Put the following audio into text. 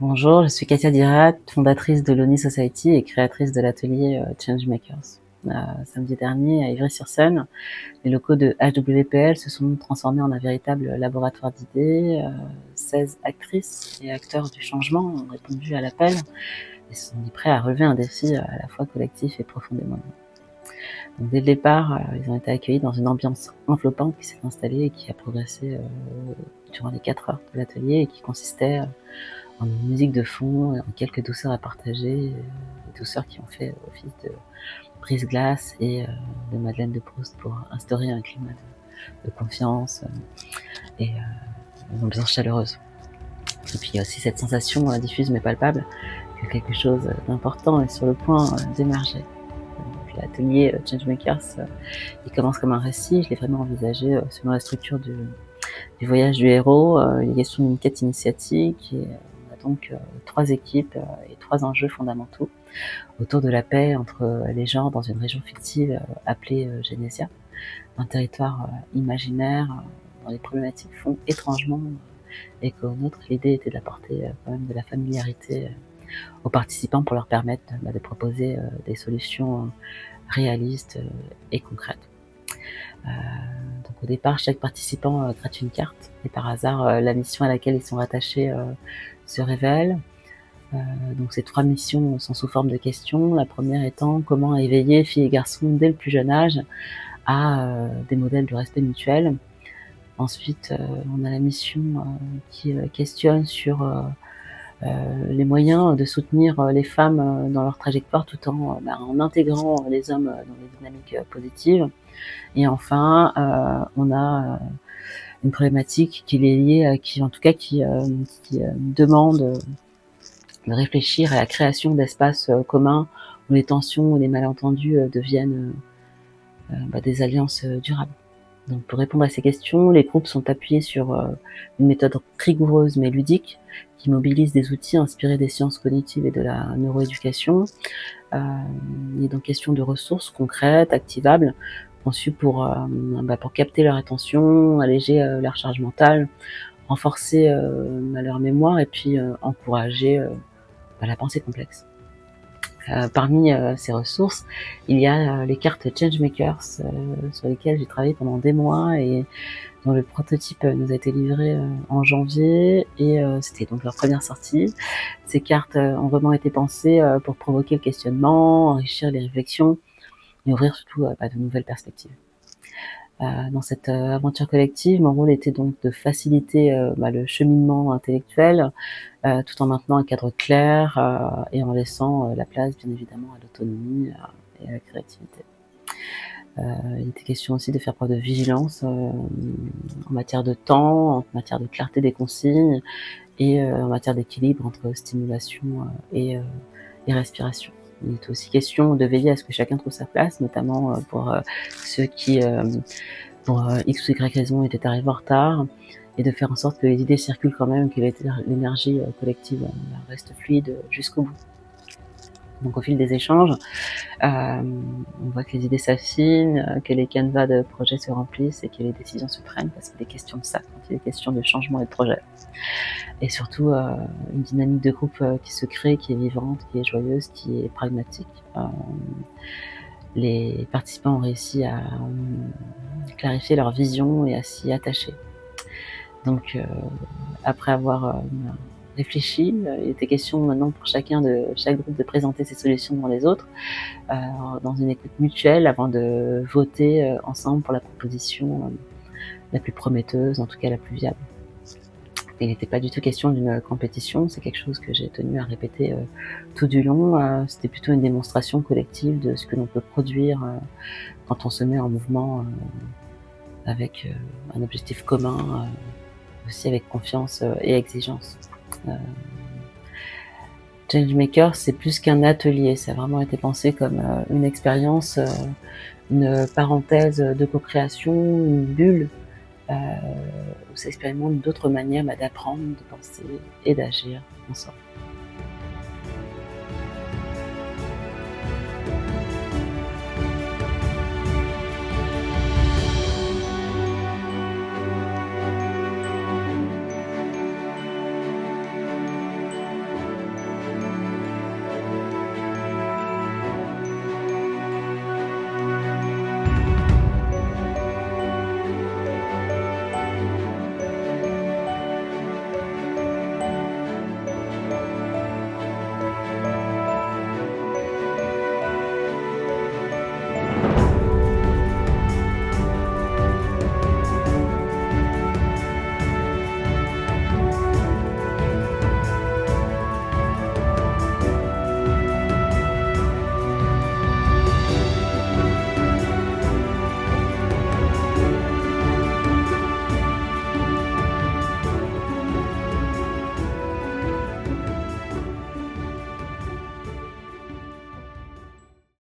Bonjour, je suis Katia Dirat, fondatrice de l'ONI Society et créatrice de l'atelier Changemakers. Samedi dernier, à Ivry-sur-Seine, les locaux de HWPL se sont transformés en un véritable laboratoire d'idées. 16 actrices et acteurs du changement ont répondu à l'appel et se sont mis prêts à relever un défi à la fois collectif et profondément humain. Donc, dès le départ, ils ont été accueillis dans une ambiance enveloppante qui s'est installée et qui a progressé durant les 4 heures de l'atelier et qui consistait en une musique de fond, en quelques douceurs à partager, des douceurs qui ont fait office de brise-glace et de Madeleine de Proust pour instaurer un climat de confiance et une ambiance chaleureuse. Et puis il y a aussi cette sensation diffuse mais palpable que quelque chose d'important est sur le point d'émerger. L'atelier Changemakers, il commence comme un récit, je l'ai vraiment envisagé selon la structure du voyage du héros. Il est question d'une quête initiatique et on a donc 3 équipes et 3 enjeux fondamentaux autour de la paix entre les genres dans une région fictive appelée Genesia, un territoire imaginaire dont les problématiques font étrangement écho aux nôtres. L'idée était d'apporter quand même de la familiarité aux participants pour leur permettre de proposer des solutions réalistes et concrètes. Donc au départ, chaque participant gratte une carte et par hasard, la mission à laquelle ils sont rattachés se révèle. Donc ces 3 missions sont sous forme de questions. La première étant comment éveiller filles et garçons dès le plus jeune âge à des modèles de respect mutuel. Ensuite, on a la mission qui questionne sur les moyens de soutenir les femmes dans leur trajectoire tout en intégrant les hommes dans les dynamiques positives. Et enfin, on a une problématique qui est liée, qui demande de réfléchir à la création d'espaces communs où les tensions ou les malentendus deviennent des alliances durables. Donc pour répondre à ces questions, les groupes sont appuyés sur une méthode rigoureuse mais ludique qui mobilise des outils inspirés des sciences cognitives et de la neuroéducation. Il est donc question de ressources concrètes, activables, conçues pour capter leur attention, alléger leur charge mentale, renforcer leur mémoire et puis encourager la pensée complexe. Parmi ces ressources, il y a les cartes Changemakers sur lesquelles j'ai travaillé pendant des mois et dont le prototype nous a été livré en janvier et c'était donc leur première sortie. Ces cartes ont vraiment été pensées pour provoquer le questionnement, enrichir les réflexions et ouvrir surtout de nouvelles perspectives. Dans cette aventure collective, mon rôle était donc de faciliter le cheminement intellectuel tout en maintenant un cadre clair et en laissant la place bien évidemment à l'autonomie et à la créativité. Il était question aussi de faire preuve de vigilance en matière de temps, en matière de clarté des consignes et en matière d'équilibre entre stimulation et respiration. Il est aussi question de veiller à ce que chacun trouve sa place, notamment pour ceux qui, pour X ou Y raison, étaient arrivés en retard, et de faire en sorte que les idées circulent quand même, que l'énergie collective reste fluide jusqu'au bout. Donc au fil des échanges, on voit que les idées s'affinent, que les canevas de projets se remplissent et que les décisions se prennent, parce qu'il est question de ça, quand il est question de changement et de projet. Et surtout une dynamique de groupe qui se crée, qui est vivante, qui est joyeuse, qui est pragmatique. Les participants ont réussi à clarifier leur vision et à s'y attacher. Donc après avoir réfléchi, il était question maintenant pour chaque groupe de présenter ses solutions devant les autres, dans une écoute mutuelle avant de voter ensemble pour la proposition la plus prometteuse, en tout cas la plus viable. Il n'était pas du tout question d'une compétition, c'est quelque chose que j'ai tenu à répéter tout du long. C'était plutôt une démonstration collective de ce que l'on peut produire quand on se met en mouvement avec un objectif commun, aussi avec confiance et exigence. Changemaker, c'est plus qu'un atelier, ça a vraiment été pensé comme une expérience, une parenthèse de co-création, une bulle où s'expérimentent d'autres manières d'apprendre, de penser et d'agir ensemble.